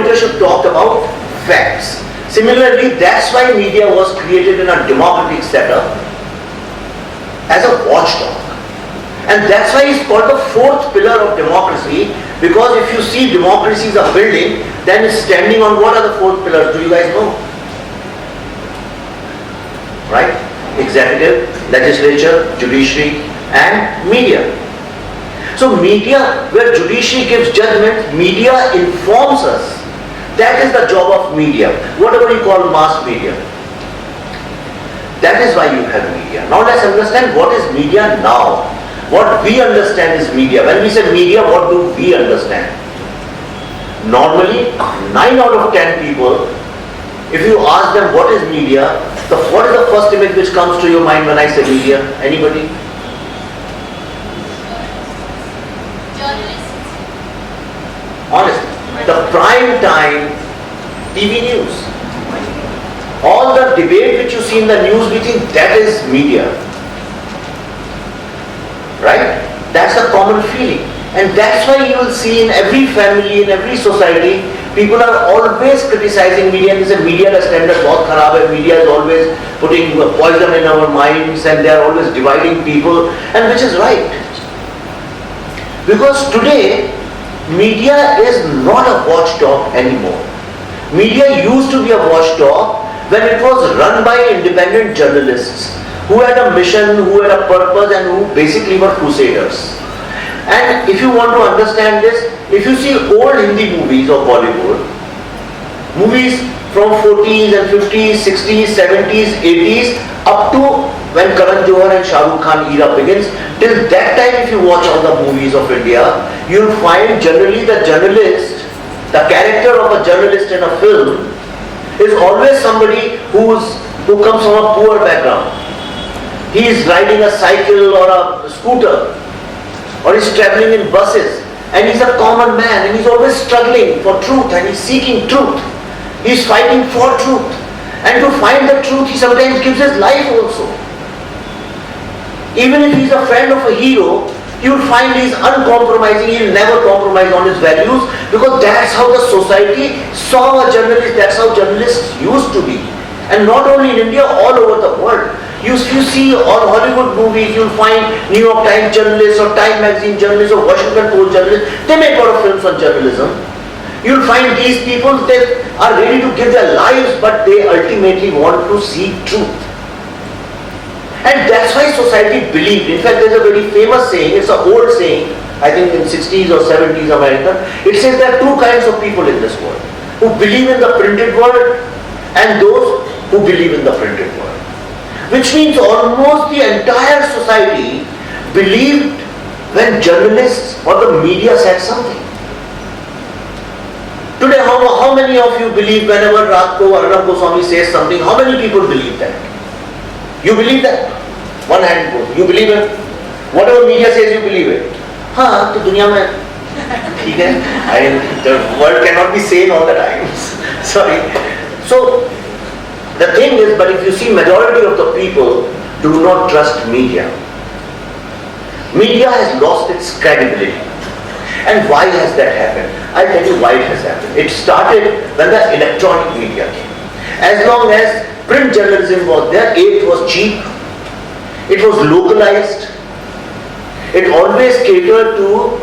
authoritative should talk about facts. Similarly, that's why media was created in a democratic setup as a watchdog. And that's why it's called the fourth pillar of democracy, because if you see democracies are building, then it's standing on what are the fourth pillars? Do you guys know? Right? Executive, legislature, judiciary, and media. So media, where judiciary gives judgment, media informs us. That is the job of media. Whatever you call mass media. That is why you have media. Now let's understand what is media now. What we understand is media. When we say media, what do we understand? Normally, 9 out of 10 people, if you ask them what is media, what is the first image which comes to your mind when I say media? Anybody? Journalists. Honestly, the prime time TV news. All the debate which you see in the news, we think that is media. Right? That's a common feeling. And that's why you will see in every family, in every society, people are always criticizing media and they say media ka standard bahut kharab hai, media is always putting poison in our minds and they are always dividing people, and which is right. Because today, media is not a watchdog anymore. Media used to be a watchdog when it was run by independent journalists who had a mission, who had a purpose, and who basically were crusaders. And if you want to understand this, if you see old Hindi movies of Bollywood, movies from 40s and 50s, 60s, 70s, 80s, up to when Karan Johar and Shah Rukh Khan era begins, till that time if you watch all the movies of India, you'll find generally the journalist, the character of a journalist in a film is always somebody who comes from a poor background. He is riding a cycle or a scooter, or he's traveling in buses, and he's a common man, and he's always struggling for truth, and he's seeking truth. He's fighting for truth. And to find the truth, he sometimes gives his life also. Even if he's a friend of a hero, you will find he's uncompromising, he'll never compromise on his values, because that's how the society saw a journalist, that's how journalists used to be. And not only in India, all over the world. You see all Hollywood movies, you'll find New York Times journalists or Time Magazine journalists or Washington Post journalists, they make a lot of films on journalism. You'll find these people, they are ready to give their lives, but they ultimately want to seek truth. And that's why society believed. In fact, there's a very famous saying, it's an old saying, I think in 60s or 70s America, it says there are two kinds of people in this world, who believe in the printed word and those who believe in the printed word. Which means almost the entire society believed when journalists or the media said something. Today, how many of you believe whenever Raat ko Arnab Goswami says something, how many people believe that? You believe that? One hand goes. You believe it? Whatever media says, you believe it. हाँ, तो दुनिया में ठीक है. The world cannot be sane all the time. Sorry. So the thing is, but if you see majority of the people do not trust media. Media has lost its credibility. And why has that happened? I'll tell you why it has happened. It started when the electronic media came. As long as print journalism was there, it was cheap, it was localized, it always catered to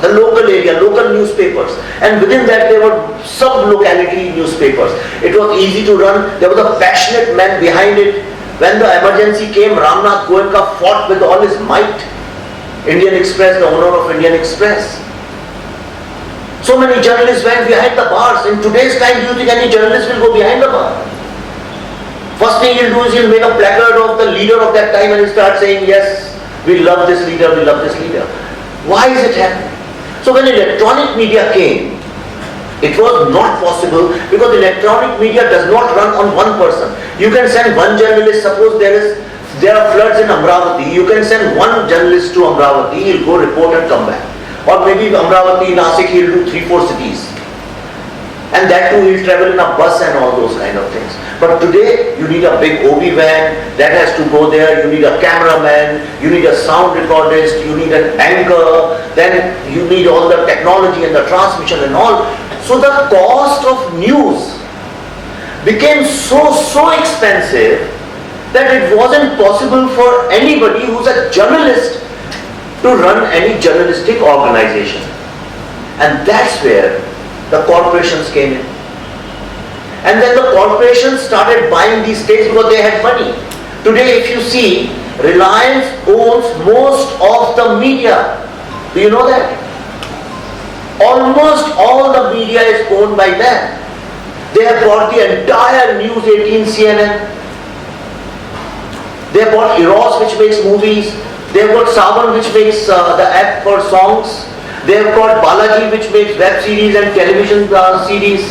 the local area, local newspapers, and within that there were sub-locality newspapers. It was easy to run, there was a passionate man behind it. When the emergency came, Ramnath Goenka fought with all his might. Indian Express, the owner of Indian Express. So many journalists went behind the bars. In today's time, do you think any journalist will go behind the bar? First thing he'll do is he'll make a placard of the leader of that time and he'll start saying, yes, we love this leader, we love this leader. Why is it happening? So when electronic media came, it was not possible because electronic media does not run on one person. You can send one journalist, suppose there are floods in Amravati, you can send one journalist to Amravati, he'll go report and come back. Or maybe Amravati, Nasik, he'll do 3-4 cities. And that too, he'll travel in a bus and all those kind of things. But today, you need a big OB van, that has to go there, you need a cameraman, you need a sound recordist, you need an anchor, then you need all the technology and the transmission and all. So the cost of news became so expensive that it wasn't possible for anybody who's a journalist to run any journalistic organization. And that's where the corporations came in. And then the corporations started buying these stakes because they had money. Today, if you see, Reliance owns most of the media. Do you know that? Almost all the media is owned by them. They have bought the entire News 18 CNN. They have bought Eros, which makes movies. They have got Saban, which makes the app for songs. They have got Balaji, which makes web series and television series.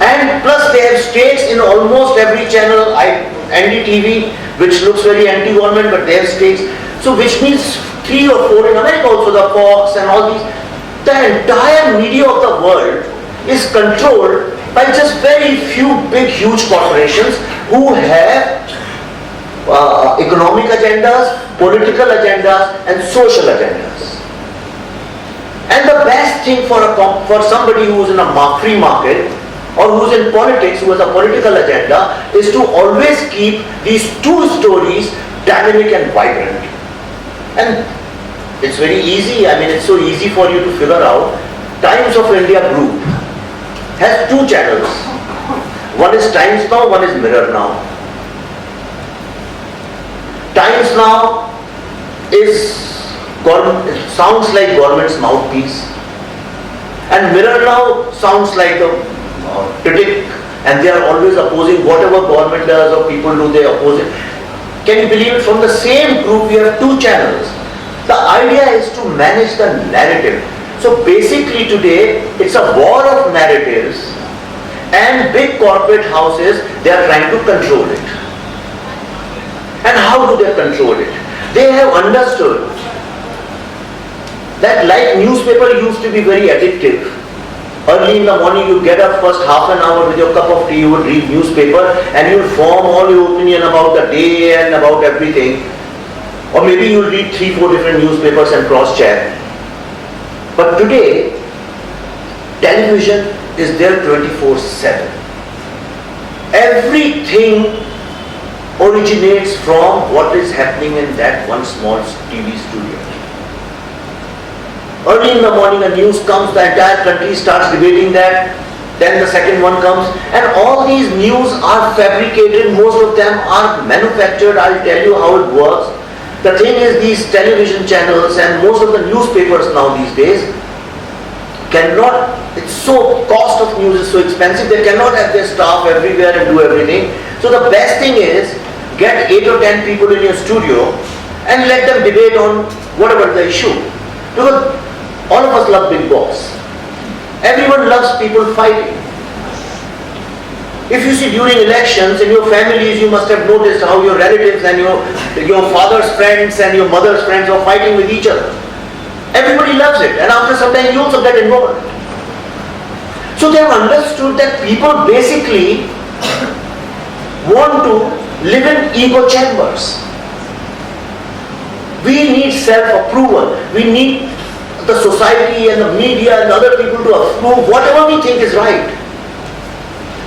And plus they have stakes in almost every channel, NDTV, which looks very anti-government, but they have stakes. So which means 3 or 4 in America also, the Fox and all these. The entire media of the world is controlled by just very few big, huge corporations who have economic agendas, political agendas, and social agendas. And the best thing for somebody who is in a free market or who's in politics, who has a political agenda, is to always keep these two stories dynamic and vibrant. And it's very easy, it's so easy for you to figure out. Times of India Group has 2 channels. One is Times Now, one is Mirror Now. Times Now sounds like government's mouthpiece, and Mirror Now sounds like a critic, and they are always opposing whatever government does or people do, they oppose it. Can you believe it? From the same group we have 2 channels. The idea is to manage the narrative. So basically today it's a war of narratives, and big corporate houses, they are trying to control it. And how do they control it? They have understood that like newspaper used to be very addictive. Early in the morning you get up, first half an hour with your cup of tea, you would read newspaper and you would form all your opinion about the day and about everything. Or maybe you'll read 3-4 different newspapers and cross-check. But today, television is there 24/7. Everything originates from what is happening in that one small TV studio. Early in the morning a news comes, the entire country starts debating that, then the second one comes, and all these news are fabricated, most of them are manufactured. I'll tell you how it works. The thing is, these television channels and most of the newspapers now these days cannot, cost of news is so expensive, they cannot have their staff everywhere and do everything. So the best thing is, get 8 or 10 people in your studio and let them debate on whatever the issue. Because all of us love Big Boss. Everyone loves people fighting. If you see during elections in your families, you must have noticed how your relatives and your father's friends and your mother's friends are fighting with each other. Everybody loves it, and after some time you also get involved. So they have understood that people basically want to live in ego chambers. We need self-approval. We need the society and the media and other people to approve whatever we think is right.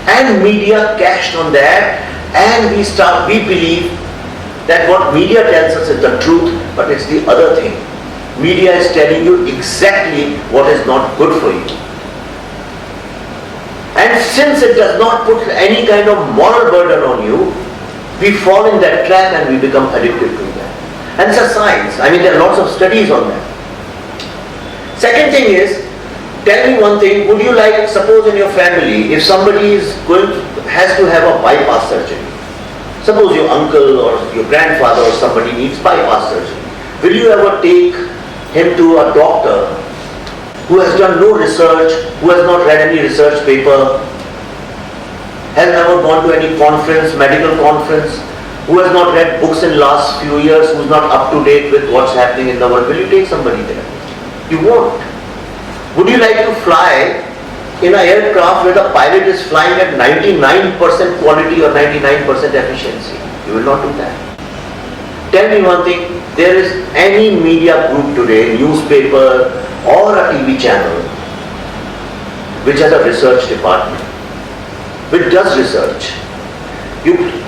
And media cashed on that, and we believe that what media tells us is the truth, but it's the other thing. Media is telling you exactly what is not good for you. And since it does not put any kind of moral burden on you, we fall in that trap and we become addicted to that. And it's a science. There are lots of studies on that. Second thing is, tell me one thing, would you like, suppose in your family, if somebody has to have a bypass surgery, suppose your uncle or your grandfather or somebody needs bypass surgery, will you ever take him to a doctor who has done no research, who has not read any research paper, has never gone to any conference, medical conference, who has not read books in last few years, who is not up to date with what's happening in the world? Will you take somebody there? You won't. Would you like to fly in an aircraft where the pilot is flying at 99% quality or 99% efficiency? You will not do that. Tell me one thing, there is any media group today, newspaper or a TV channel, which has a research department, which does research.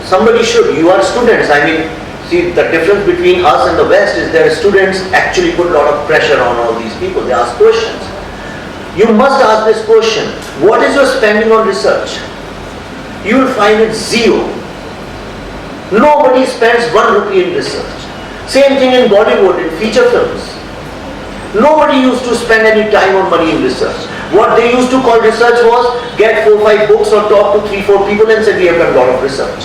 Somebody should, you are students, I mean, see the difference between us and the West is that students actually put a lot of pressure on all these people, they ask questions. You must ask this question, what is your spending on research? You will find it zero. Nobody spends 1 rupee in research. Same thing in Bollywood, in feature films. Nobody used to spend any time or money in research. What they used to call research was get 4-5 books or talk to 3-4 people and say we have done a lot of research.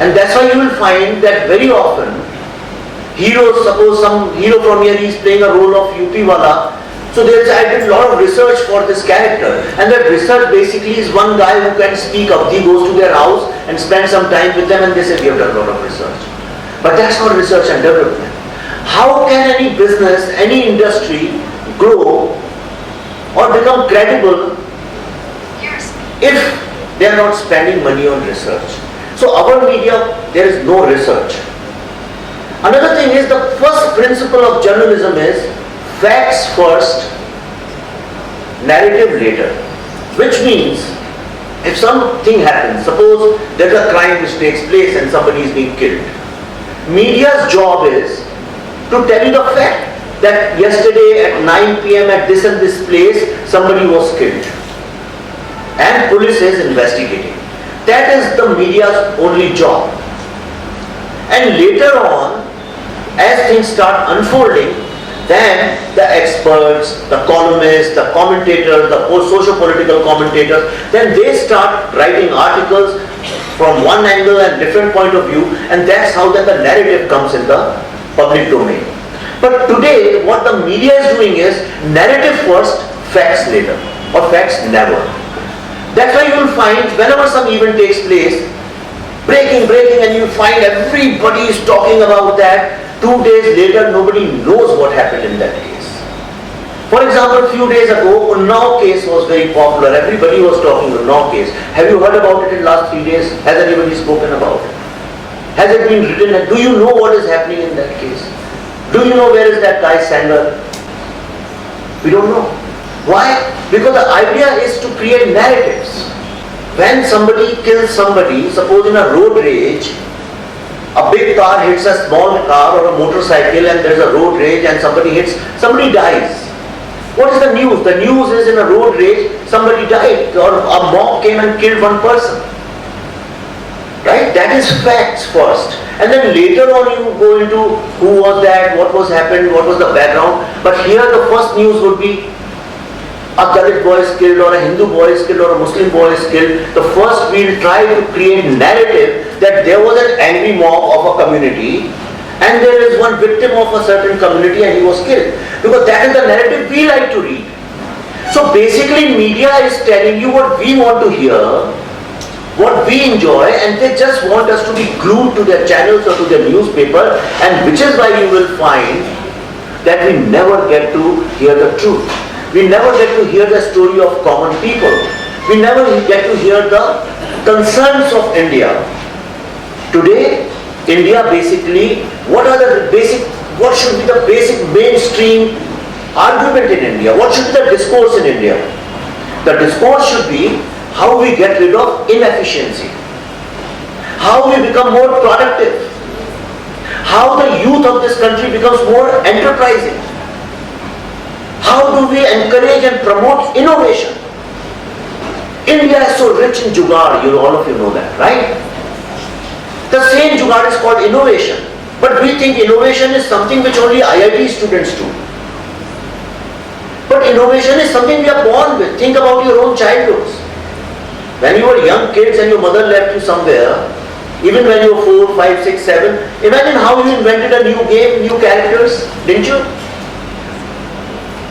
And that's why you will find that very often heroes, suppose some hero from here is playing a role of UP Wala, so they'll say I did a lot of research for this character, and that research basically is one guy who can speak up. He goes to their house and spends some time with them and they say we have done a lot of research. But that's not research and development. How can any business, any industry grow or become credible if they are not spending money on research? So our media, there is no research. Another thing is the first principle of journalism is facts first, narrative later. Which means if something happens, suppose there's a crime which takes place and somebody is being killed. Media's job is to tell you the fact that yesterday at 9 p.m. at this and this place somebody was killed and police is investigating. That is the media's only job. And later on, as things start unfolding, then the experts, the columnists, the commentators, the socio-political commentators, then they start writing articles from one angle and different point of view, and that's how then the narrative comes in the public domain. But today, what the media is doing is narrative first, facts later, or facts never. That's why you will find whenever some event takes place, breaking, and you find everybody is talking about that. 2 days later, nobody knows what happened in that case. For example, a few days ago, Unnao case was very popular. Everybody was talking Unnao case. Have you heard about it in the last 3 days? Has anybody spoken about it? Has it been written? Do you know what is happening in that case? Do you know where is that guy Sanger? We don't know. Why? Because the idea is to create narratives. When somebody kills somebody, suppose in a road rage, a big car hits a small car or a motorcycle and there is a road rage and somebody dies. What is the news? The news is in a road rage, somebody died or a mob came and killed one person. Right? That is facts first. And then later on you go into who was that, what was happened, what was the background. But here the first news would be a Dalit boy is killed or a Hindu boy is killed or a Muslim boy is killed. The first we will try to create narrative that there was an angry mob of a community and there is one victim of a certain community and he was killed. Because that is the narrative we like to read. So basically media is telling you what we want to hear, what we enjoy, and they just want us to be glued to their channels or to their newspaper, and which is why you will find that we never get to hear the truth. We never get to hear the story of common people. We never get to hear the concerns of India. Today, India basically, what should be the basic mainstream argument in India? What should be the discourse in India? The discourse should be how we get rid of inefficiency, how we become more productive, how the youth of this country becomes more enterprising. How do we encourage and promote innovation? India is so rich in jugaad, all of you know that, right? The same jugaad is called innovation. But we think innovation is something which only IIT students do. But innovation is something we are born with. Think about your own childhoods. When you were young kids and your mother left you somewhere, even when you were 4, 5, 6, 7, imagine how you invented a new game, new characters, didn't you?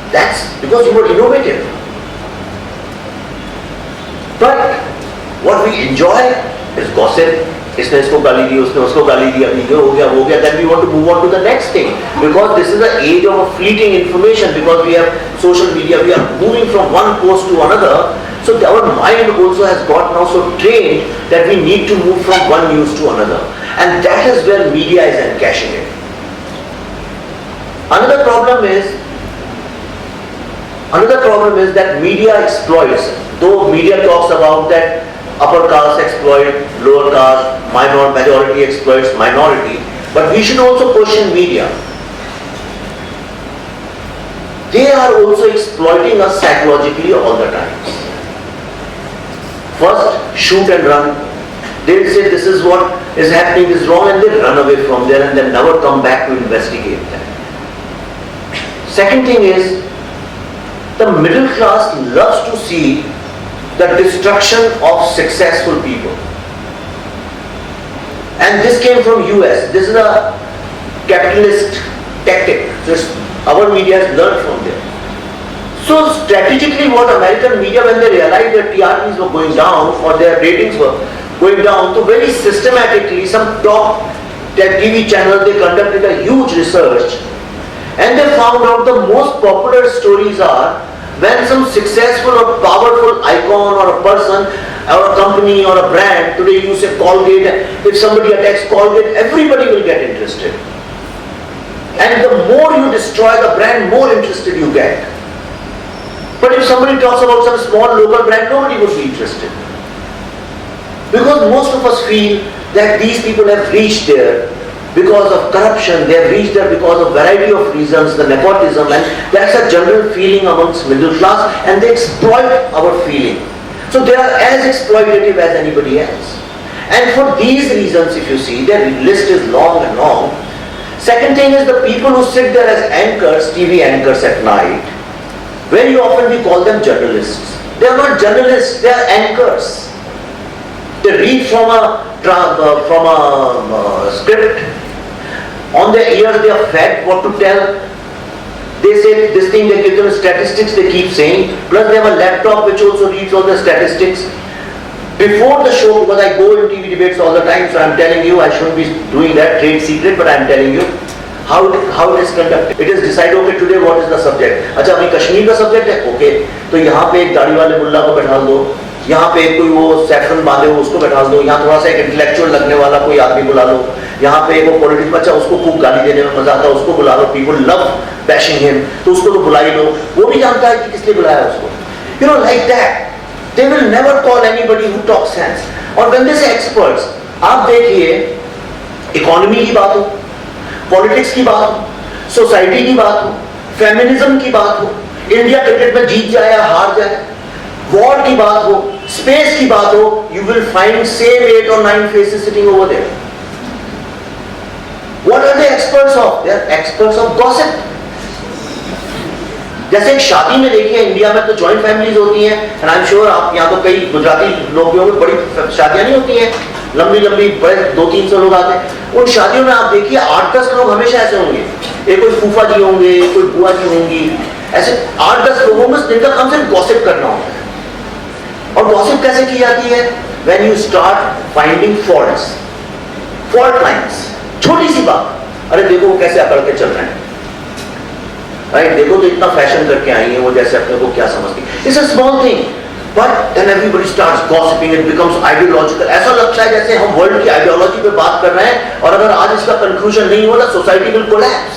That's because you were innovative. But what we enjoy is gossip. इसने इसको गाली दी, उसने उसको गाली दी, अभी ये हो गया, वो हो गया. Then we want to move on to the next thing, because this is the age of a fleeting information. Because we have social media, we are moving from one post to another. So our mind also has got now so trained that we need to move from one news to another, and that is where media is encashing it. Another problem is that media exploits Though media talks about that upper caste exploit lower caste, majority exploits minority, but we should also question media. They are also exploiting us psychologically all the time. First, shoot and run. They will say this is what is happening, this is wrong, and they run away from there and then never come back to investigate that. Second thing is, the middle class loves to see the destruction of successful people. And this came from US. This is a capitalist tactic. Just our media has learned from there. So strategically what American media, when they realized that TRPs were going down or their ratings were going down, so very systematically some top TV channels, they conducted a huge research and they found out the most popular stories are when some successful or powerful icon or a person or a company or a brand, today you say Colgate, if somebody attacks Colgate, everybody will get interested. And the more you destroy the brand, more interested you get. But if somebody talks about some small local brand, nobody would be interested. Because most of us feel that these people have reached there because of corruption, they have reached there because of variety of reasons, the nepotism, and that's a general feeling amongst middle class, and they exploit our feeling. So they are as exploitative as anybody else. And for these reasons, if you see, their list is long and long. Second thing is the people who sit there as anchors, TV anchors at night, very often we call them journalists. They are not journalists, they are anchors. They read from a script. On their ears they are fed what to tell. They say this thing, they give them statistics, they keep saying. Plus they have a laptop which also reads all the statistics. Before the show, because I go in TV debates all the time, so I am telling you, I shouldn't be doing that, trade secret, but I am telling you how it is conducted. It is decided, okay, today what is the subject? अच्छा अभी कश्मीर का subject है, okay, तो यहाँ पे एक दाढ़ी वाले मुल्ला को बैठा दो, यहाँ पे कोई वो सैफरन बांधे हो उसको बैठा दो, यहाँ थोड़ा सा एक इंटेलेक्चुअल लगने वाला कोई आदमी बुला लो, यहाँ पे एक वो पॉलिटिक्स बच्चा उसको खूब गाली देने में मजा आता है, उसको बुला लो, people love bashing him, तो उसको तो बुला ही लो, वो भी जानता है कि किस लिए बुलाया उसको. You know, like that. They will never call anybody who talks sense. और when they say experts, आप देखिए, इकोनॉमी की बात हो, पॉलिटिक्स की बात हो, सोसाइटी की बात हो, फेमिनिज्म की बात हो, इंडिया क्रिकेट में जीत जाए या हार जाए, वॉर की बात हो, स्पेस की बात हो, you will find same 8 or 9 faces sitting over there. What are they experts of? They are experts of gossip. जैसे एक शादी में देखिए इंडिया में तो जॉइंट फैमिलीज होती हैं, एंड आई एम श्योर आप यहाँ तो कई गुजराती लोग भी होंगे, बड़ी शादियां नहीं होती हैं, लंबी लंबी बड़े 200-300 लोग आते हैं, उन शादियों में आप देखिए 8-10 लोग हमेशा ऐसे होंगे, एक कोई फूफा जी होंगे, कोई बुआ जी होंगी, ऐसे 8-10 लोग होंगे जिनका काम सिर्फ गॉसिप करना होता है. और गॉसिप कैसे की जाती है? When you start finding faults, fault lines, छोटी सी बात, अरे देखो वो कैसे अकड़ के चल रहे हैं, राइट, देखो तो इतना फैशन करके आई है वो, जैसे अपने को क्या समझती. It's a small thing, but then everybody starts gossiping, it becomes ideological. ऐसा लगता है जैसे हम वर्ल्ड की आइडियोलॉजी पे बात कर रहे हैं और अगर आज इसका कंक्लूजन नहीं होगा society will collapse.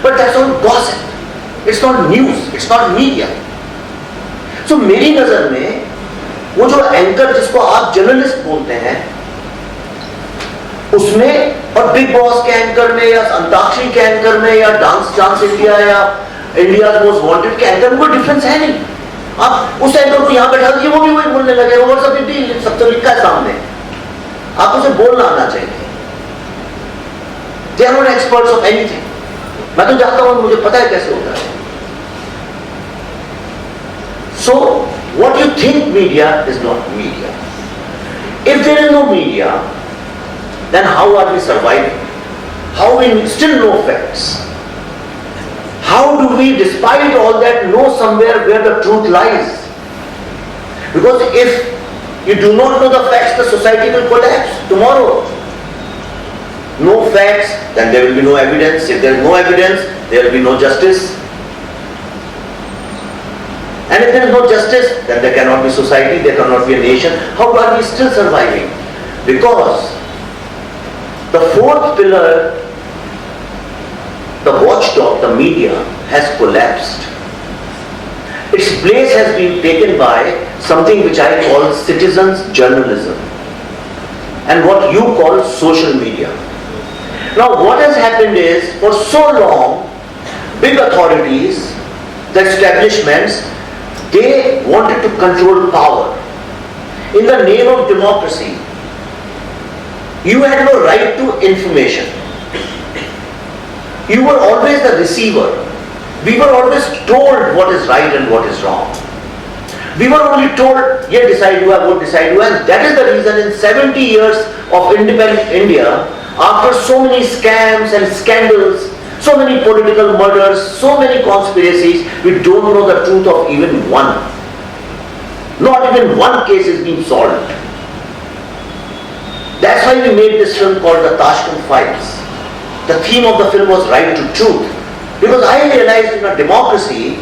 But that's not gossip, it's not news, it's not media. So मेरी नजर में वो जो एंकर जिसको आप जर्नलिस्ट बोलते हैं उसमें और बिग बॉस के एंकर में या अंताक्षरी के एंकर में या डांस इंडिया या इंडिया मोस्ट वांटेड के एंकर में कोई डिफरेंस है नहीं. आप उस एंकर को यहां बैठा दीजिए वो भी वही बोलने लगे, और सब तो लिखा है सामने, आप उसे बोलना आना चाहिए. They are not experts of anything. मैं तो जानता हूं, मुझे पता है कैसे होता है. So what you think media is not media. If there is no media, then how are we surviving? How we still know facts? How do we, despite all that, know somewhere where the truth lies? Because if you do not know the facts, the society will collapse tomorrow. No facts, then there will be no evidence. If there is no evidence, there will be no justice. And if there is no justice, then there cannot be society, there cannot be a nation. How are we still surviving? Because the fourth pillar, the watchdog, the media, has collapsed. Its place has been taken by something which I call citizens journalism and what you call social media. Now what has happened is, for so long, big authorities, the establishments, they wanted to control power. In the name of democracy, you had no right to information. You were always the receiver. We were always told what is right and what is wrong. We were only told, yeah, decide you, I would decide you. And that is the reason in 70 years of independent India, after so many scams and scandals, so many political murders, so many conspiracies, we don't know the truth of even one. Not even one case is being solved. That's why we made this film called The Tashkent Files. The theme of the film was right to truth. Because I realized in a democracy,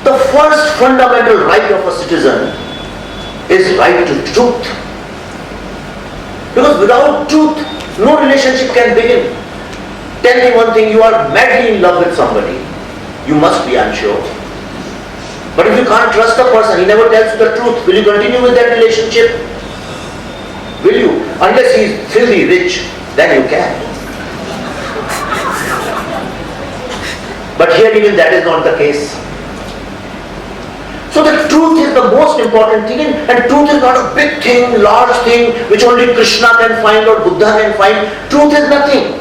the first fundamental right of a citizen is right to truth. Because without truth, no relationship can begin. Tell me one thing, you are madly in love with somebody. You must be unsure. But if you can't trust a person, he never tells you the truth, will you continue with that relationship? Will you? Unless he is filthy rich, then you can. But here even that is not the case. So the truth is the most important thing, and truth is not a big thing, large thing, which only Krishna can find or Buddha can find. Truth is nothing.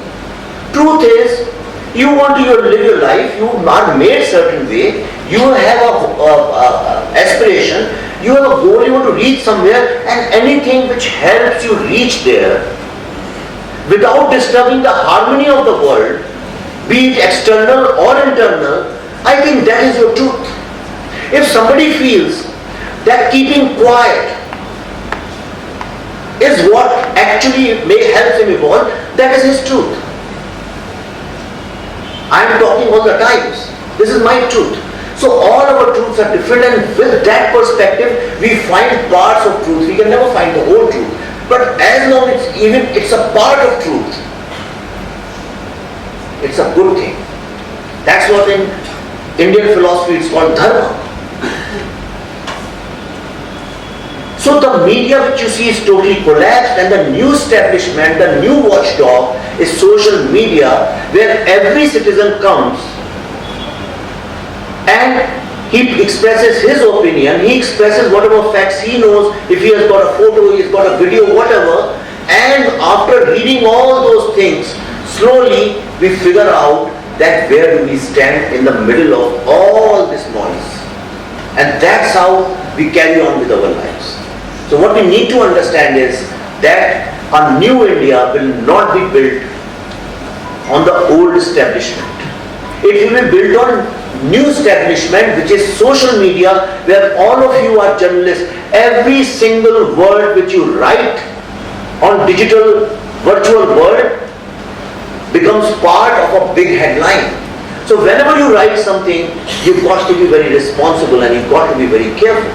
Truth is, you want to live your life, you are made certain way, you have a aspiration, you have a goal, you want to reach somewhere, and anything which helps you reach there without disturbing the harmony of the world, be it external or internal, I think that is your truth. If somebody feels that keeping quiet is what actually may help him evolve, that is his truth. I am talking all the times. This is my truth. So all our truths are different, and with that perspective, we find parts of truth. We can never find the whole truth. But as long as it's a part of truth, it's a good thing. That's what in Indian philosophy it's called dharma. So the media which you see is totally collapsed, and the new establishment, the new watchdog is social media, where every citizen comes and he expresses his opinion, he expresses whatever facts he knows, if he has got a photo, he has got a video, whatever, and after reading all those things, slowly we figure out that where do we stand in the middle of all this noise. And that's how we carry on with our lives. So what we need to understand is that a new India will not be built on the old establishment. It will be built on new establishment, which is social media, where all of you are journalists. Every single word which you write on digital virtual world becomes part of a big headline. So whenever you write something, you've got to be very responsible and you've got to be very careful.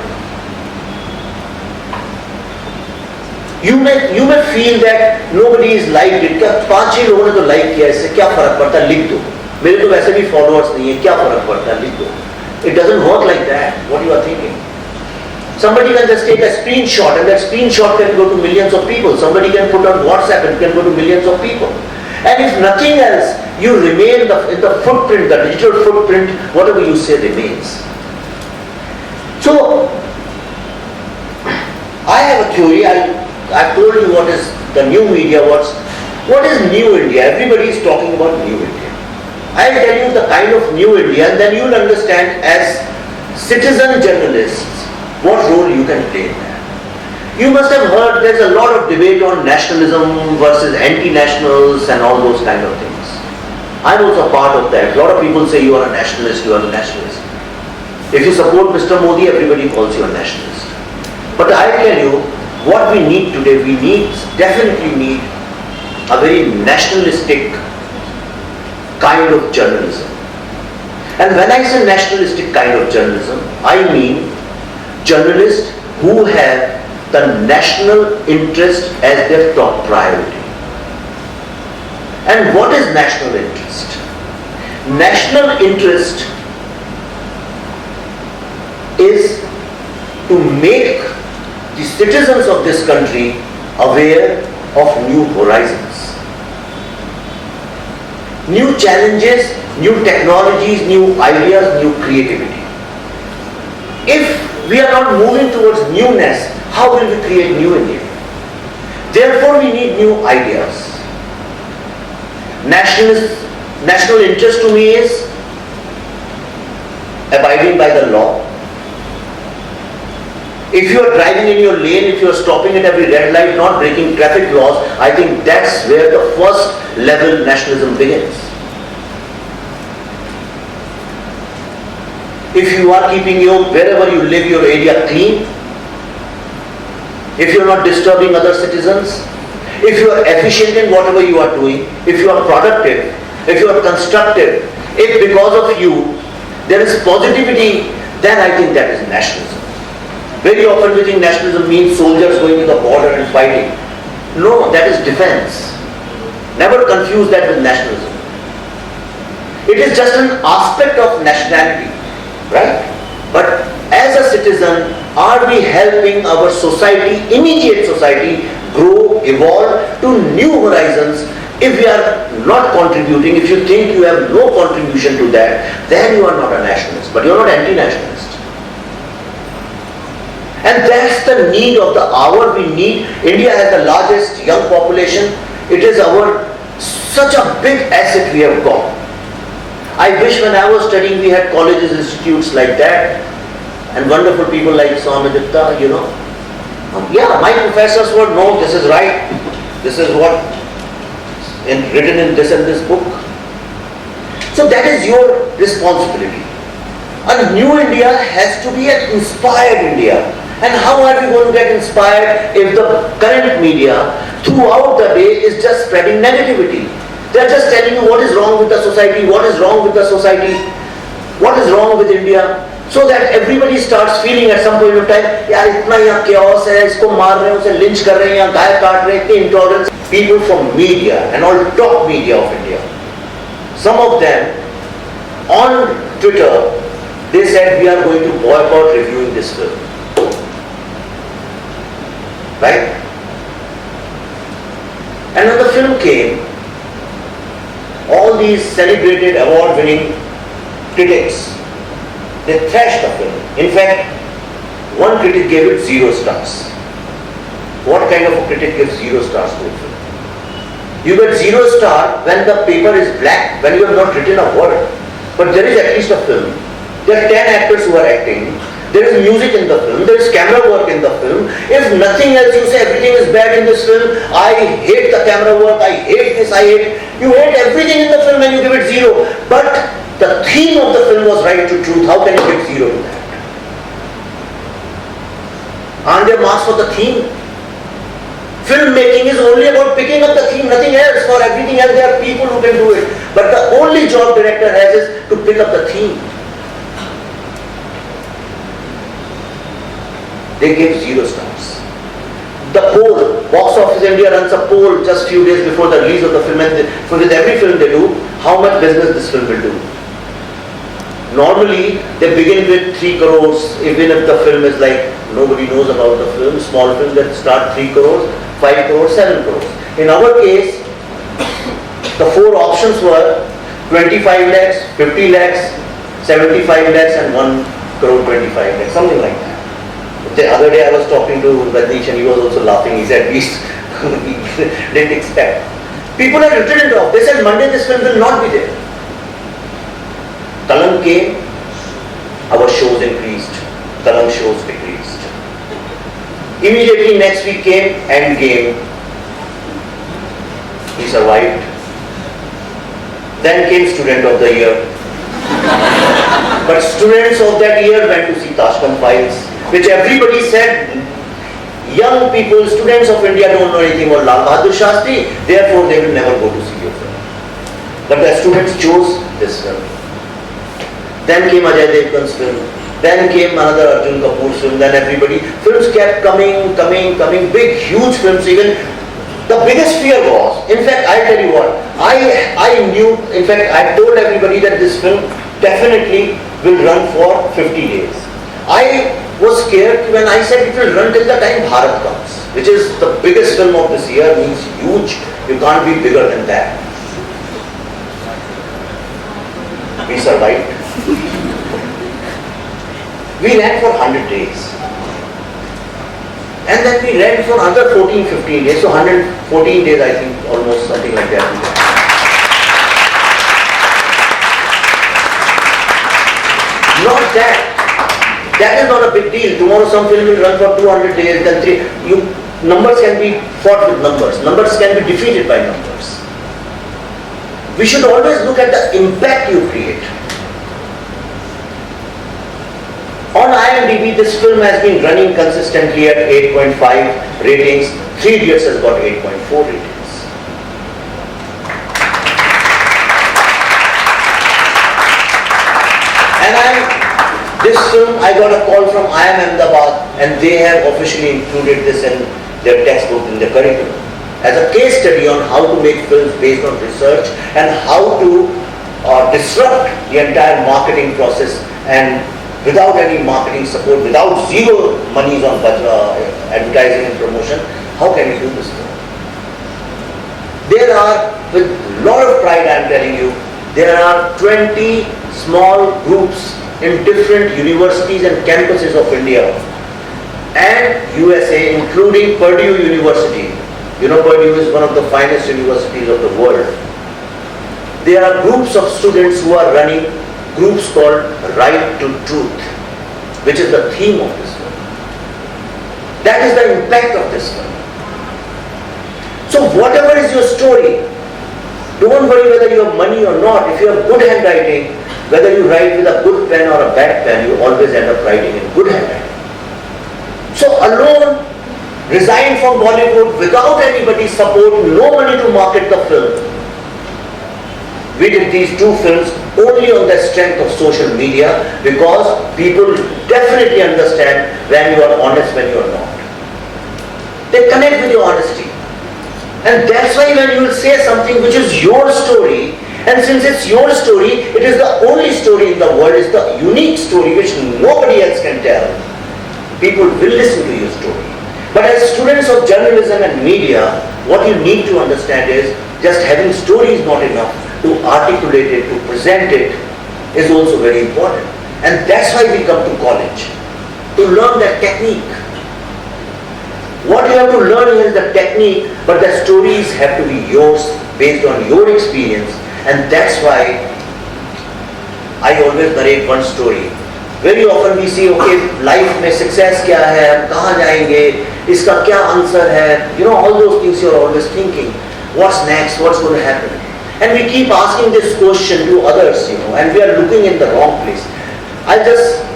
You may feel that nobody is liked it. पांच छह लोगों ने तो like किया, इससे क्या फर्क पड़ता है, लिख दो. मेरे तो वैसे भी followers नहीं है, क्या फर्क पड़ता है, लिख दो. It doesn't work like that. What you are thinking? Somebody can just take a screenshot, and that screenshot can go to millions of people. Somebody can put on WhatsApp and it can go to millions of people. And if nothing else, you remain in the footprint, the digital footprint, whatever you say remains. So, I have a theory. I've told you what is the new media, what is new India. Everybody is talking about new India. I'll tell you the kind of new India, and then you'll understand as citizen journalists what role you can play in that. You must have heard there's a lot of debate on nationalism versus anti-nationals and all those kind of things. I'm also part of that. A lot of people say you are a nationalist, you are a nationalist. If you support Mr. Modi, everybody calls you a nationalist. But I'll tell you, what we need today, definitely need a very nationalistic kind of journalism. And when I say nationalistic kind of journalism, I mean journalists who have the national interest as their top priority. And what is national interest? National interest to make the citizens of this country aware of new horizons, new challenges, new technologies, new ideas, new creativity. If we are not moving towards newness, how will we create new India? Therefore, we need new ideas. National interest to me is abiding by the law. If you are driving in your lane, if you are stopping at every red light, not breaking traffic laws, I think that's where the first level nationalism begins. If you are keeping wherever you live, your area clean, if you are not disturbing other citizens, if you are efficient in whatever you are doing, if you are productive, if you are constructive, if because of you there is positivity, then I think that is nationalism. Very often we think nationalism means soldiers going to the border and fighting. No, that is defense. Never confuse that with nationalism. It is just an aspect of nationality, right? But as a citizen, are we helping our society, immediate society, grow, evolve to new horizons? If we are not contributing, if you think you have no contribution to that, then you are not a nationalist, but you are not anti-nationalist. And that's the need of the hour. We need, India has the largest young population. It is such a big asset we have got. I wish when I was studying we had colleges, institutes like that, and wonderful people like Swami Ditta, Yeah, my professors were, no, this is right, this is what written in this and this book. So that is your responsibility. A new India has to be an inspired India. And how are we going to get inspired if the current media throughout the day is just spreading negativity? They are just telling you what is wrong with the society, what is wrong with the society, what is wrong with India, so that everybody starts feeling at some point of time, yaar itna yahan chaos hai, isko maar rahe hain, use lynch kar rahe hain, yahan gaay kaat rahe hain, itni intolerance. People from media and all top media of India, some of them on Twitter, they said we are going to boycott reviewing this film. Right? And when the film came, all these celebrated award-winning critics, they thrashed the film. In fact, one critic gave it 0 stars. What kind of a critic gives 0 stars to a film? You get 0 star when the paper is black, when you have not written a word. But there is at least a film. There are 10 actors who are acting. There is music in the film. There is camera work in the film. If nothing else, you say everything is bad in this film. I hate the camera work. I hate this. I hate. You hate everything in the film and you give it 0. But the theme of the film was right to truth. How can you give 0 to that? Aren't there marks for the theme? Filmmaking is only about picking up the theme, nothing else. For everything else, there are people who can do it. But the only job director has is to pick up the theme. They gave 0 stars. The poll, Box Office India runs a poll just few days before the release of the film, and with every film they do, how much business this film will do. Normally, they begin with 3 crores, even if the film is like, nobody knows about the film, small films that start 3 crores, 5 crores, 7 crores. In our case, the 4 options were 25 lakhs, 50 lakhs, 75 lakhs and 1 crore 25 lakhs, something like that. The other day I was talking to Rajneesh and he was also laughing. He said, we didn't expect. People had written it off. They said, Monday this film will not be there. Talang came, our shows increased. Talang shows decreased. Immediately next week came, Endgame. He survived. Then came Student of the Year. But students of that year went to see Tashkent Files, which everybody said, young people, students of India don't know anything about Lal Bahadur Shastri, therefore they will never go to see your film. But the students chose this film. Then came Ajay Devgan's film. Then came another Arjun Kapoor's film. Then everybody, films kept coming, big, huge films. Even the biggest fear was, in fact, I'll tell you what, I knew, in fact, I told everybody that this film definitely will run for 50 days. I was scared when I said it will run till the time Bharat comes, which is the biggest film of this year, means huge. You can't be bigger than that. We survived. We ran for 100 days. And then we ran for another 14-15 days. So 114 days, I think, almost something like that. Not that. That is not a big deal. Tomorrow some film will run for 200 days, then numbers can be fought with numbers. Numbers can be defeated by numbers. We should always look at the impact you create. On IMDb, this film has been running consistently at 8.5 ratings. 3 Idiots has got 8.4 ratings. And this film, I got a call from IIM Ahmedabad, and they have officially included this in their textbook, in their curriculum, as a case study on how to make films based on research and how to disrupt the entire marketing process, and without any marketing support, without zero monies on advertising and promotion, how can you do this film? There are, with a lot of pride I am telling you, there are 20 small groups in different universities and campuses of India and USA, including Purdue University. You know, Purdue is one of the finest universities of the world. There are groups of students who are running groups called Right to Truth, which is the theme of this film. That is the impact of this film. So whatever is your story, don't worry whether you have money or not. If you have good handwriting, whether you write with a good pen or a bad pen, you always end up writing in good handwriting. So alone, resign from Bollywood without anybody's support, no money to market the film. We did these 2 films only on the strength of social media, because people definitely understand when you are honest, when you are not. They connect with your honesty. And that's why when you will say something which is your story, and since it's your story, it is the only story in the world, it's the unique story which nobody else can tell, people will listen to your story. But as students of journalism and media, what you need to understand is just having story is not enough. To articulate it, to present it is also very important. And that's why we come to college, to learn that technique. What you have to learn here is the technique, but the stories have to be yours, based on your experience. And that's why I always narrate one story. Very often we see, okay, life में success क्या है, हम कहाँ जाएंगे, इसका क्या answer है, you know, all those things you are always thinking. What's next, what's going to happen? And we keep asking this question to others, you know, and we are looking in the wrong place.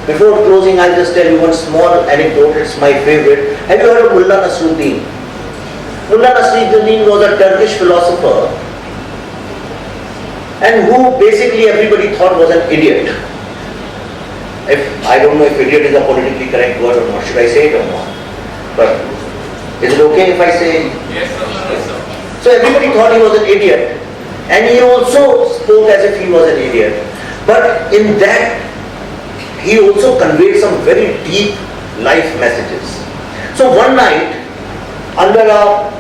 Before closing, I'll just tell you one small anecdote, it's my favorite. Have you heard of Mullah Nasruddin? Mullah Nasruddin was a Turkish philosopher, and who basically everybody thought was an idiot. I don't know if idiot is a politically correct word or not, should I say it or not? But is it okay if I say? Yes, sir. So everybody thought he was an idiot, and he also spoke as if he was an idiot. But in that, he also conveyed some very deep life messages. So one night, under a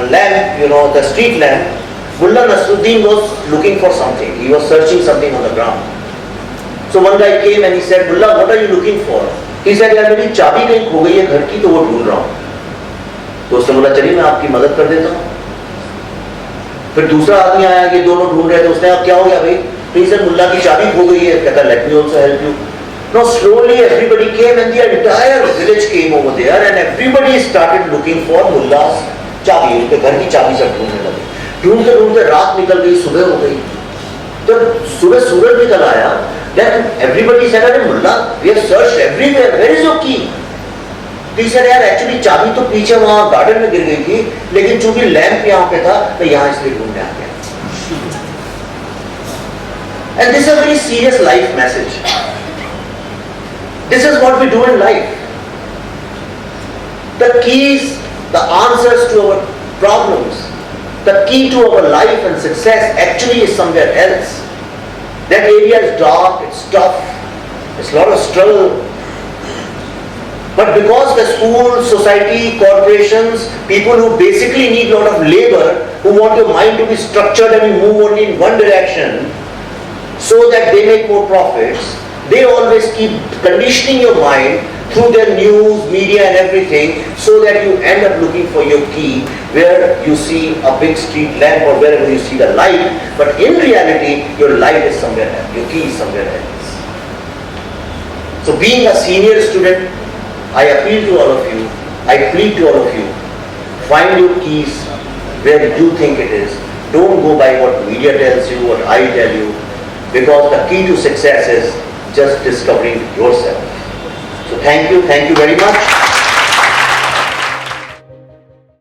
lamp, you know, the street lamp, Mullah Nasruddin was looking for something. He was searching something on the ground. So one guy came and he said, Mullah, what are you looking for? He said, यार मेरी चाबी कहीं खो गई है घर की, तो वो ढूंढ रहा हूँ. तो उसने बोला, चलिए मैं आपकी मदद कर देता हूँ. फिर दूसरा आदमी आया, ये दोनों ढूंढ रहे थे. उसने, अब क्या हो गया भाई? तो he said, मुल्ला की चाबी खो गई है. कहता, let me also help you. Now slowly everybody came and the entire village came over there and everybody started looking for Mullah's चाबी. उनके घर की चाबी सब ढूंढने लगे. ढूंढते ढूंढते रात निकल गई, सुबह हो गई. जब सुबह सूरज निकल आया, then everybody said, अरे मुल्ला, we have searched everywhere, where is your key? तो he said, यार एक्चुअली चाबी तो पीछे वहाँ गार्डन में गिर गई थी, लेकिन चूंकि लैंप यहाँ पे था, तो यहाँ इसलिए ढूंढने आ गया. And this is a very serious life message. This is what we do in life. The keys, the answers to our problems, the key to our life and success actually is somewhere else. That area is dark, it's tough, it's a lot of struggle. But because the school, society, corporations, people who basically need a lot of labor, who want your mind to be structured and you move only in one direction, so that they make more profits, they always keep conditioning your mind through their news, media and everything, so that you end up looking for your key where you see a big street lamp or wherever you see the light, but in reality your light is somewhere else, your key is somewhere else. So being a senior student, I appeal to all of you, I plead to all of you, find your keys where you think it is. Don't go by what media tells you, what I tell you, because the key to success is just discovering yourself. So thank you very much.